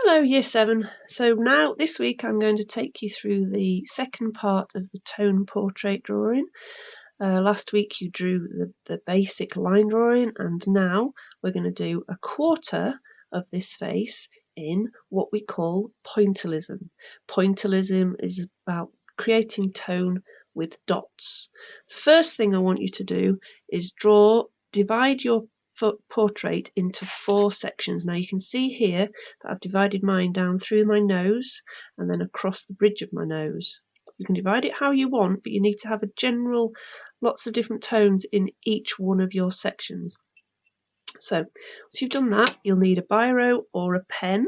Hello Year 7. So now this week I'm going to take you through the second part of the tone portrait drawing. Last week you drew the basic line drawing, and now we're going to do a quarter of this face in what we call pointillism. Pointillism is about creating tone with dots. First thing I want you to do is divide your portrait into 4 sections. Now you can see here that I've divided mine down through my nose and then across the bridge of my nose. You can divide it how you want, but you need to have a general, lots of different tones in each one of your sections. So once you've done that, you'll need a biro or a pen,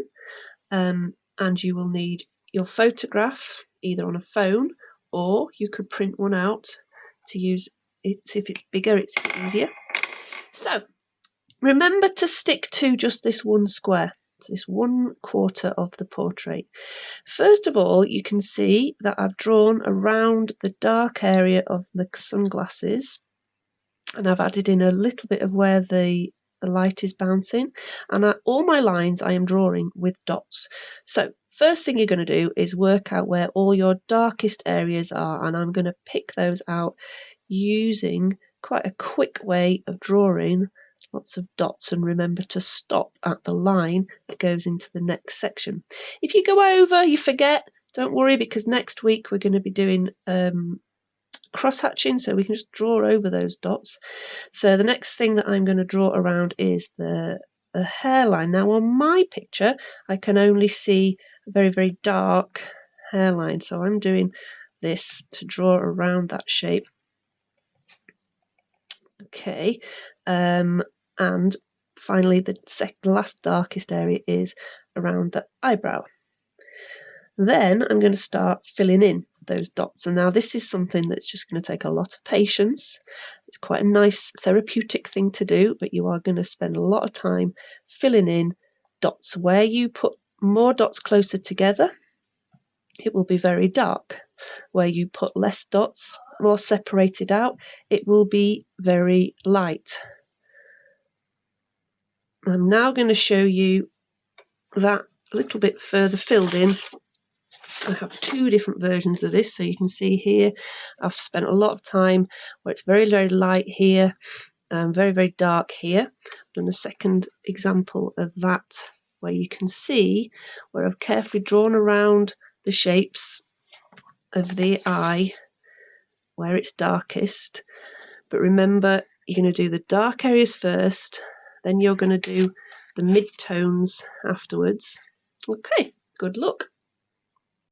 and you will need your photograph either on a phone, or you could print one out to use it. If it's bigger, it's easier. So remember to stick to just this one square, this 1/4 of the portrait. First of all, you can see that I've drawn around the dark area of the sunglasses, and I've added in a little bit of where the light is bouncing, and all my lines I am drawing with dots. So first thing you're going to do is work out where all your darkest areas are, and I'm going to pick those out using quite a quick way of drawing lots of dots. And remember to stop at the line that goes into the next section. If you go over, you forget, don't worry, because next week we're going to be doing cross hatching, so we can just draw over those dots. So the next thing that I'm going to draw around is the hairline. Now on my picture I can only see a very, very dark hairline, so I'm doing this to draw around that shape. Okay, and finally the last darkest area is around the eyebrow. Then I'm going to start filling in those dots, and now this is something that's just going to take a lot of patience. It's quite a nice therapeutic thing to do, but you are going to spend a lot of time filling in dots. Where you put more dots closer together, it will be very dark. Where you put less dots, more separated out, it will be very light. I'm now going to show you that a little bit further filled in. I have 2 different versions of this, so you can see here I've spent a lot of time where it's very, very light here and very, very dark here. I've done a second example of that where you can see where I've carefully drawn around the shapes of the eye where it's darkest. But remember, you're going to do the dark areas first, then you're going to do the mid-tones afterwards. Okay, good luck.